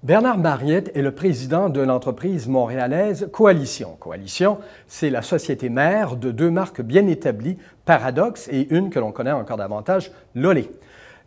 Bernard Mariette est le président de l'entreprise montréalaise Coalition. Coalition, c'est la société mère de deux marques bien établies, Paradox et une que l'on connaît encore davantage, Lolé.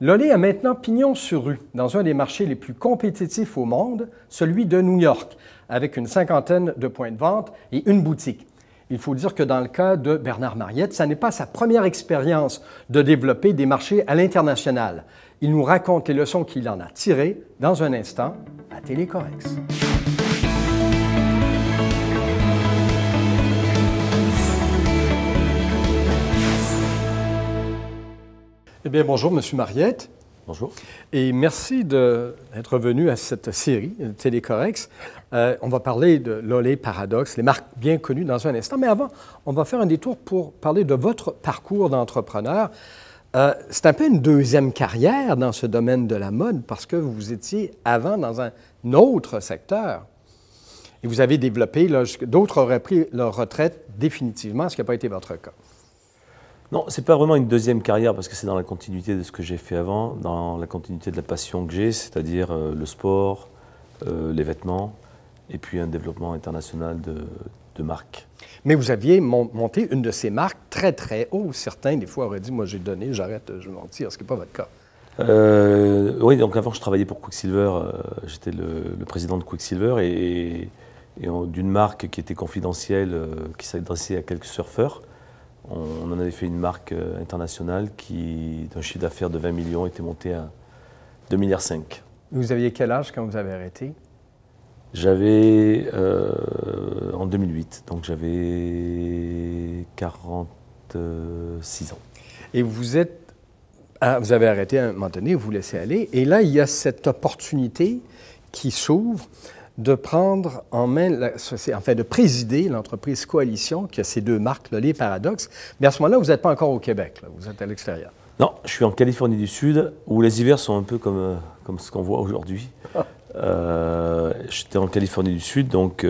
Lolé a maintenant pignon sur rue dans un des marchés les plus compétitifs au monde, celui de New York, avec une cinquantaine de points de vente et une boutique. Il faut dire que dans le cas de Bernard Mariette, ça n'est pas sa première expérience de développer des marchés à l'international. Il nous raconte les leçons qu'il en a tirées dans un instant à Télécorex. Eh bien, bonjour, M. Mariette. Bonjour. Et merci d'être venu à cette série, Télécorex. On va parler de Lolé, Paradox, les marques bien connues dans un instant. Mais avant, on va faire un détour pour parler de votre parcours d'entrepreneur. C'est un peu une deuxième carrière dans ce domaine de la mode parce que vous étiez avant dans un autre secteur. Et vous avez développé, d'autres auraient pris leur retraite définitivement, ce qui n'a pas été votre cas. Non, ce n'est pas vraiment une deuxième carrière parce que c'est dans la continuité de ce que j'ai fait avant, dans la continuité de la passion que j'ai, c'est-à-dire le sport, les vêtements et puis un développement international de marques. Mais vous aviez monté une de ces marques très, très haut. Certains, des fois, auraient dit, moi, j'ai donné, j'arrête, je mentir, ce qui n'est pas votre cas. Oui, donc avant, je travaillais pour Quicksilver. J'étais le président de Quicksilver et d'une marque qui était confidentielle, qui s'adressait à quelques surfeurs. On en avait fait une marque internationale qui, d'un chiffre d'affaires de 20 millions, était montée à 2,5 milliards. Vous aviez quel âge quand vous avez arrêté? J'avais, en 2008, donc j'avais 46 ans. Et vous avez arrêté à un moment donné, vous vous laissez aller, et là, il y a cette opportunité qui s'ouvre de prendre en main, de présider l'entreprise Coalition, qui a ces deux marques, Lolé et Paradox. Mais à ce moment-là, vous n'êtes pas encore au Québec, là, vous êtes à l'extérieur. Non, je suis en Californie du Sud, où les hivers sont un peu comme ce qu'on voit aujourd'hui. J'étais en Californie du Sud, donc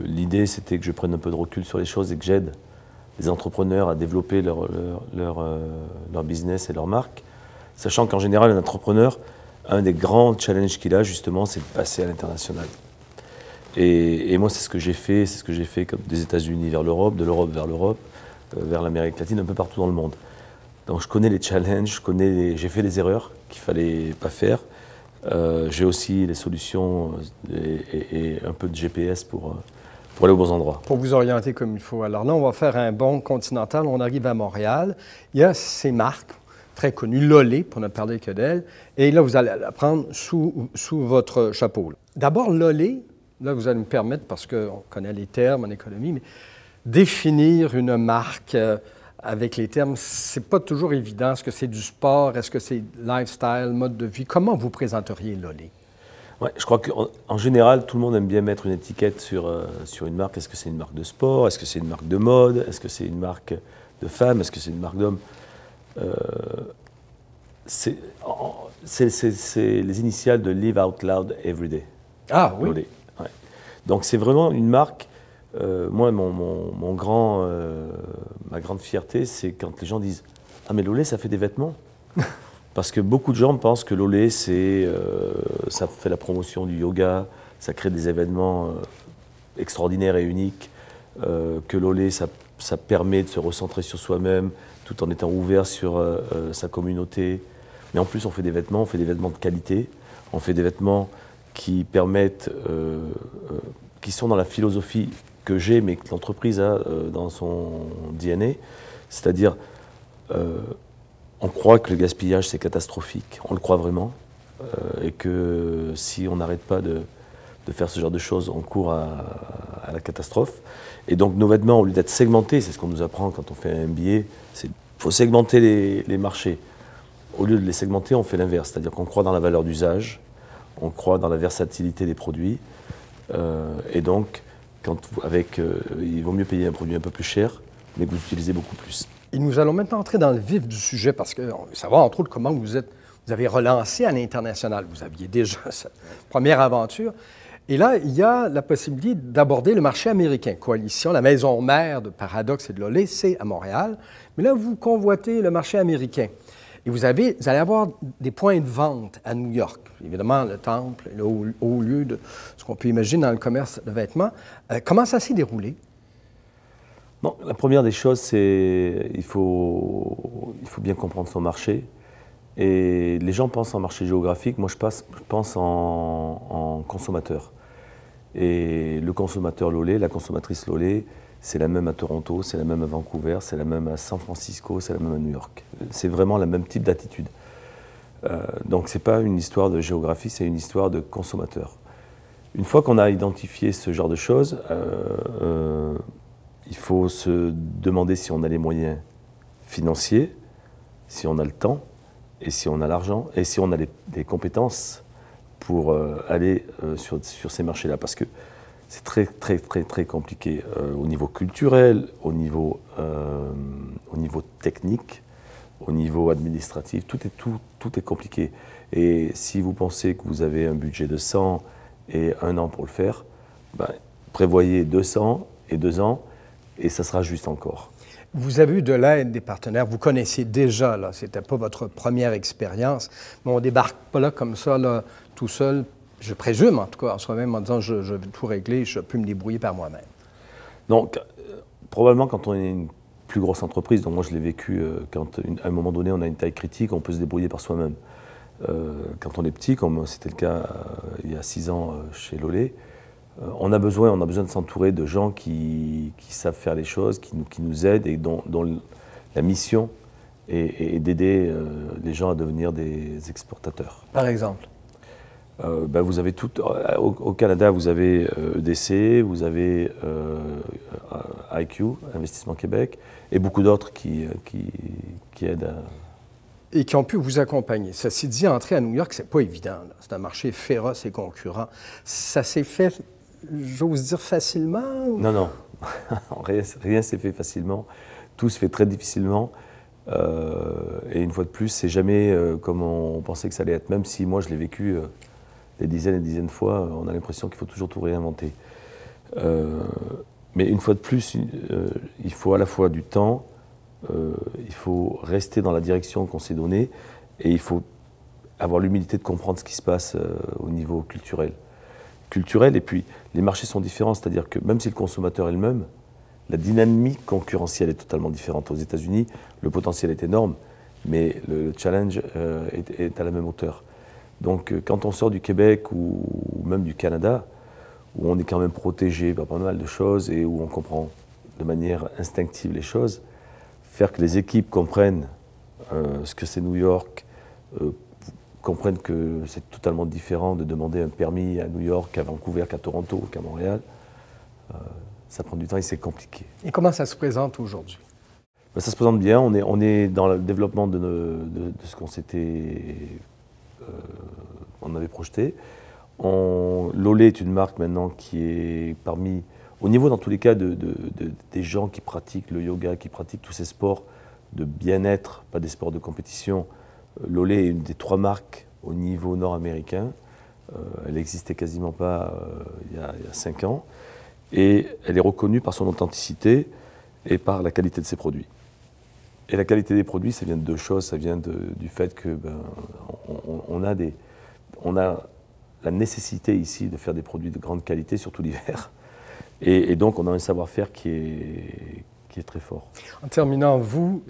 l'idée c'était que je prenne un peu de recul sur les choses et que j'aide les entrepreneurs à développer leur business et leur marque, sachant qu'en général un entrepreneur, un des grands challenges qu'il a justement, c'est de passer à l'international. Et moi c'est ce que j'ai fait comme des États-Unis vers l'Europe, de l'Europe vers l'Europe, vers l'Amérique latine, un peu partout dans le monde. Donc je connais les challenges, j'ai fait les erreurs qu'il ne fallait pas faire. J'ai aussi les solutions et un peu de GPS pour aller aux bons endroits. Pour vous orienter comme il faut. Alors là, on va faire un bond continental. On arrive à Montréal. Il y a ces marques très connues, Lolé, pour ne parler que d'elle. Et là, vous allez la prendre sous votre chapeau. D'abord, Lolé, là, vous allez me permettre, parce qu'on connaît les termes en économie, mais définir une marque avec les termes, c'est pas toujours évident. Est-ce que c'est du sport? Est-ce que c'est lifestyle, mode de vie? Comment vous présenteriez Lolé? Ouais, je crois qu'en général, tout le monde aime bien mettre une étiquette sur une marque. Est-ce que c'est une marque de sport? Est-ce que c'est une marque de mode? Est-ce que c'est une marque de femme? Est-ce que c'est une marque d'homme? C'est les initiales de Live Out Loud Every Day. Ah oui? Lolé. Ouais. Donc c'est vraiment une marque. Moi, ma grande fierté, c'est quand les gens disent « Ah, mais Lolé, ça fait des vêtements ?» Parce que beaucoup de gens pensent que Lolé, ça fait la promotion du yoga, ça crée des événements extraordinaires et uniques, que Lolé, ça permet de se recentrer sur soi-même tout en étant ouvert sur sa communauté. Mais en plus, on fait des vêtements de qualité, on fait des vêtements qui permettent, qui sont dans la philosophie que j'ai, mais que l'entreprise a dans son DNA, c'est-à-dire on croit que le gaspillage c'est catastrophique, on le croit vraiment, et que si on n'arrête pas de faire ce genre de choses, on court à la catastrophe. Et donc nos vêtements, au lieu d'être segmentés, c'est ce qu'on nous apprend quand on fait un MBA, il faut segmenter les marchés. Au lieu de les segmenter, on fait l'inverse, c'est-à-dire qu'on croit dans la valeur d'usage, on croit dans la versatilité des produits, et donc il vaut mieux payer un produit un peu plus cher, mais que vous utilisez beaucoup plus. Et nous allons maintenant entrer dans le vif du sujet parce qu'on veut savoir, entre autres, comment vous avez relancé à l'international. Vous aviez déjà cette première aventure. Et là, il y a la possibilité d'aborder le marché américain. Coalition, la maison mère de Paradox et de Lolé, c'est à Montréal. Mais là, vous convoitez le marché américain. Et vous allez avoir des points de vente à New York. Évidemment, le temple, le haut lieu de ce qu'on peut imaginer dans le commerce de vêtements. Comment ça s'est déroulé? Non, la première des choses, c'est il faut bien comprendre son marché. Et les gens pensent en marché géographique, moi je pense en consommateur. Et le consommateur Lolé, la consommatrice Lolé, c'est la même à Toronto, c'est la même à Vancouver, c'est la même à San Francisco, c'est la même à New York. C'est vraiment le même type d'attitude. Donc ce n'est pas une histoire de géographie, c'est une histoire de consommateur. Une fois qu'on a identifié ce genre de choses, il faut se demander si on a les moyens financiers, si on a le temps, et si on a l'argent, et si on a des compétences pour aller sur ces marchés-là. Parce que c'est très compliqué au niveau culturel, au niveau technique, au niveau administratif, tout est compliqué. Et si vous pensez que vous avez un budget de 100 et 1 an pour le faire, ben, prévoyez 200 et 2 ans, et ça sera juste encore. Vous avez eu de l'aide des partenaires, vous connaissiez déjà, là, c'était pas votre première expérience, mais on débarque pas là comme ça, là, tout seul, je présume en tout cas, en soi-même, en disant je vais tout régler, je peux me débrouiller par moi-même. Donc, probablement quand on est une plus grosse entreprise, donc moi je l'ai vécu quand à un moment donné on a une taille critique, on peut se débrouiller par soi-même. Quand on est petit, comme c'était le cas il y a 6 ans chez Lolé, on a besoin de s'entourer de gens qui savent faire les choses, qui nous aident et dont la mission est d'aider les gens à devenir des exportateurs. Par exemple? Ben vous avez tout. Au Canada, vous avez EDC, vous avez IQ, Investissement Québec, et beaucoup d'autres qui aident à... Et qui ont pu vous accompagner. Ceci dit, entrer à New York, c'est pas évident. C'est un marché féroce et concurrent. Ça s'est fait, j'ose dire, facilement? Non, non. Rien s'est fait facilement. Tout se fait très difficilement. Et une fois de plus, c'est jamais comme on pensait que ça allait être. Même si moi, je l'ai vécu des dizaines et des dizaines de fois, on a l'impression qu'il faut toujours tout réinventer. Mais une fois de plus, il faut à la fois du temps, il faut rester dans la direction qu'on s'est donnée, et il faut avoir l'humilité de comprendre ce qui se passe au niveau culturel. Et puis, les marchés sont différents, c'est-à-dire que même si le consommateur est le même, la dynamique concurrentielle est totalement différente. Aux États-Unis, le potentiel est énorme, mais le challenge est à la même hauteur. Donc, quand on sort du Québec ou même du Canada, où on est quand même protégé par pas mal de choses et où on comprend de manière instinctive les choses, faire que les équipes comprennent ce que c'est New York, comprennent que c'est totalement différent de demander un permis à New York, qu'à Vancouver, qu'à Toronto, qu'à Montréal, ça prend du temps et c'est compliqué. Et comment ça se présente aujourd'hui? Ben, ça se présente bien, on est dans le développement de ce qu'on on avait projeté. Lolé est une marque maintenant qui est parmi, au niveau dans tous les cas des gens qui pratiquent le yoga, qui pratiquent tous ces sports de bien-être, pas des sports de compétition. Lolé est une des 3 marques au niveau nord-américain. Elle n'existait quasiment pas il y a 5 ans. Et elle est reconnue par son authenticité et par la qualité de ses produits. Et la qualité des produits, ça vient de 2 choses. Ça vient du fait que on a la nécessité ici de faire des produits de grande qualité, surtout l'hiver. Et donc, on a un savoir-faire qui est très fort. En terminant, vous,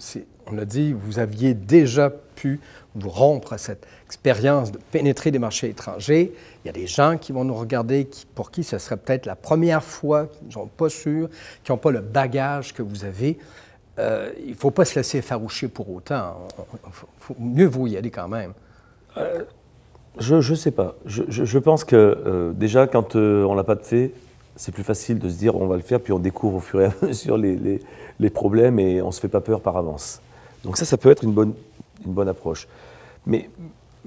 on l'a dit, vous aviez déjà pu vous rompre à cette expérience de pénétrer des marchés étrangers. Il y a des gens qui vont nous regarder, pour qui ce serait peut-être la première fois, qui ne sont pas sûrs, qui n'ont pas le bagage que vous avez. Il ne faut pas se laisser effaroucher pour autant. Mieux vaut y aller quand même. Je ne sais pas. Je pense que déjà, quand on ne l'a pas fait, c'est plus facile de se dire on va le faire, puis on découvre au fur et à mesure les problèmes et on ne se fait pas peur par avance. Donc ça peut être une bonne approche. Mais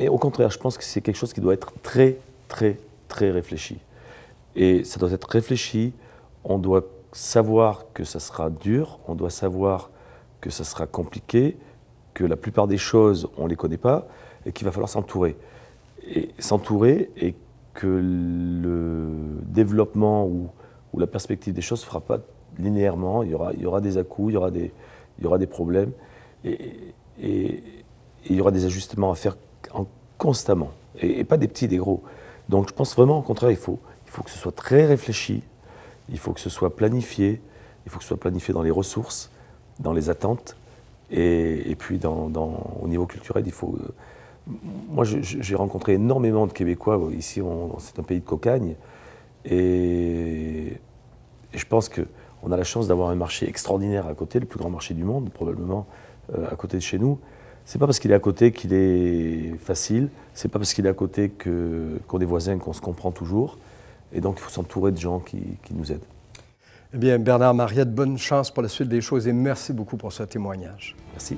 au contraire, je pense que c'est quelque chose qui doit être très réfléchi. Et ça doit être réfléchi, on doit savoir que ça sera dur, on doit savoir que ça sera compliqué, que la plupart des choses, on ne les connaît pas, et qu'il va falloir s'entourer. Et que le développement ou la perspective des choses ne se fera pas linéairement. Il y aura des à-coups, il y aura des problèmes. Et il y aura des ajustements à faire constamment, et pas des petits, des gros. Donc je pense vraiment au contraire, il faut que ce soit très réfléchi, il faut que ce soit planifié, il faut que ce soit planifié dans les ressources, dans les attentes, et puis au niveau culturel, il faut... Moi, j'ai rencontré énormément de Québécois, ici c'est un pays de cocagne, et je pense qu'on a la chance d'avoir un marché extraordinaire à côté, le plus grand marché du monde, probablement à côté de chez nous. C'est pas parce qu'il est à côté qu'il est facile, c'est pas parce qu'il est à côté qu'on est voisins qu'on se comprend toujours, et donc il faut s'entourer de gens qui nous aident. Eh bien, Bernard Mariette, bonne chance pour la suite des choses et merci beaucoup pour ce témoignage. Merci.